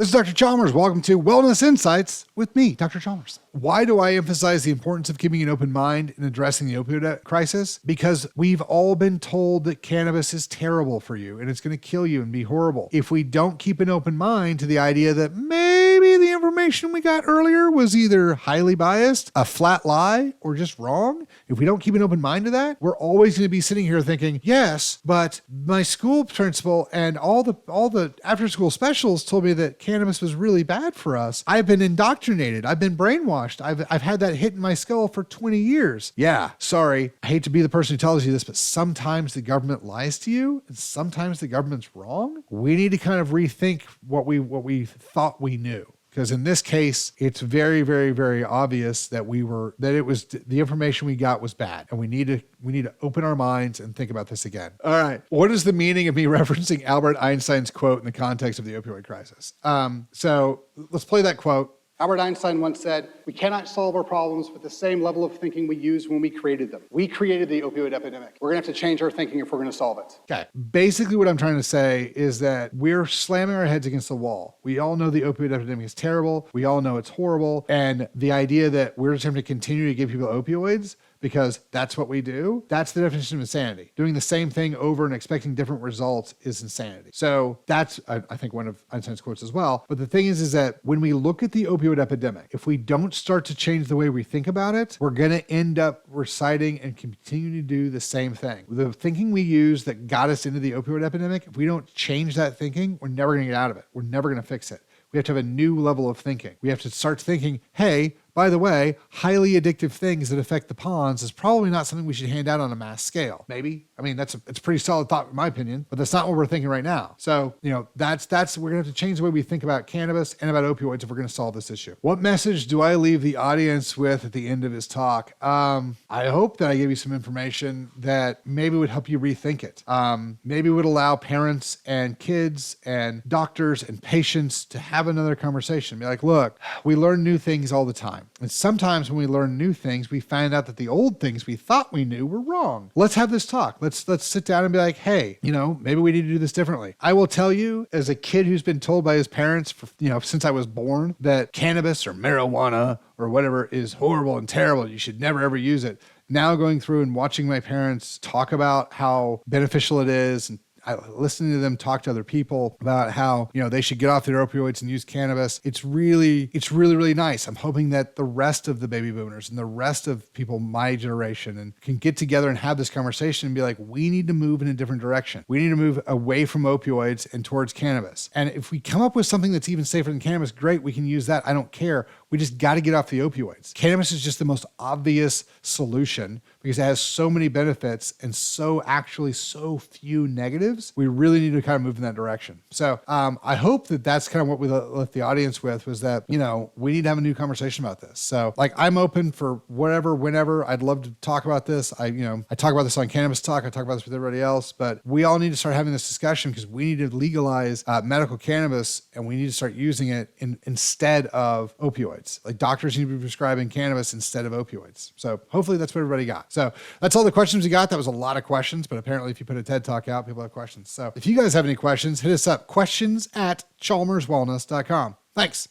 This is Dr. Chalmers. Welcome to Wellness Insights with me, Dr. Chalmers. Why do I emphasize the importance of keeping an open mind in addressing the opioid crisis? Because we've all been told that cannabis is terrible for you and it's going to kill you and be horrible. If we don't keep an open mind to the idea that maybe the information we got earlier was either highly biased, a flat lie, or just wrong, if we don't keep an open mind to that, we're always going to be sitting here thinking, yes, but my school principal and all the after school specials told me that cannabis was really bad for us. I've been indoctrinated. I've been brainwashed. I've had that hit in my skull for 20 years. Yeah, sorry. I hate to be the person who tells you this, but sometimes the government lies to you and sometimes the government's wrong. We need to kind of rethink what we thought we knew. Because in this case, it's very, very, very obvious that the information we got was bad, and we need to open our minds and think about this again. All right, what is the meaning of me referencing Albert Einstein's quote in the context of the opioid crisis? So let's play that quote. Albert Einstein once said, "We cannot solve our problems with the same level of thinking we used when we created them." We created the opioid epidemic. We're going to have to change our thinking if we're going to solve it. Okay. Basically, what I'm trying to say is that we're slamming our heads against the wall. We all know the opioid epidemic is terrible. We all know it's horrible. And the idea that we're just going to continue to give people opioids because that's what we do, that's the definition of insanity. Doing the same thing over and expecting different results is insanity. So that's, I think, one of Einstein's quotes as well. But the thing is that when we look at the opioid epidemic, if we don't start to change the way we think about it, we're going to end up reciting and continue to do the same thing. The thinking we use that got us into the opioid epidemic, if we don't change that thinking, we're never going to get out of it. We're never going to fix it. We have to have a new level of thinking. We have to start thinking, hey, by the way, highly addictive things that affect the pawns is probably not something we should hand out on a mass scale. Maybe. I mean, it's a pretty solid thought in my opinion, but that's not what we're thinking right now. So, that's we're going to have to change the way we think about cannabis and about opioids if we're going to solve this issue. What message do I leave the audience with at the end of his talk? I hope that I gave you some information that maybe would help you rethink it. Maybe would allow parents and kids and doctors and patients to have another conversation. Be like, look, we learn new things all the time. And sometimes when we learn new things, we find out that the old things we thought we knew were wrong. Let's have this talk. Let's sit down and be like, hey, maybe we need to do this differently. I will tell you, as a kid who's been told by his parents, since I was born, that cannabis or marijuana or whatever is horrible and terrible. You should never, ever use it. Now going through and watching my parents talk about how beneficial it is and listening to them talk to other people about how, they should get off their opioids and use cannabis. It's really, really nice. I'm hoping that the rest of the baby boomers and the rest of people my generation and can get together and have this conversation and be like, we need to move in a different direction. We need to move away from opioids and towards cannabis. And if we come up with something that's even safer than cannabis, great, we can use that. I don't care. We just got to get off the opioids. Cannabis is just the most obvious solution because it has so many benefits and so few negatives. We really need to kind of move in that direction. So I hope that that's kind of what we left the audience with was that, we need to have a new conversation about this. So I'm open for whatever, whenever. I'd love to talk about this. I talk about this on Cannabis Talk. I talk about this with everybody else, but we all need to start having this discussion because we need to legalize medical cannabis and we need to start using it instead of opioids. Like doctors need to be prescribing cannabis instead of opioids. So hopefully that's what everybody got. So that's all the questions we got. That was a lot of questions, but apparently if you put a TED Talk out, people have questions. So if you guys have any questions, hit us up, questions@chalmerswellness.com. Thanks.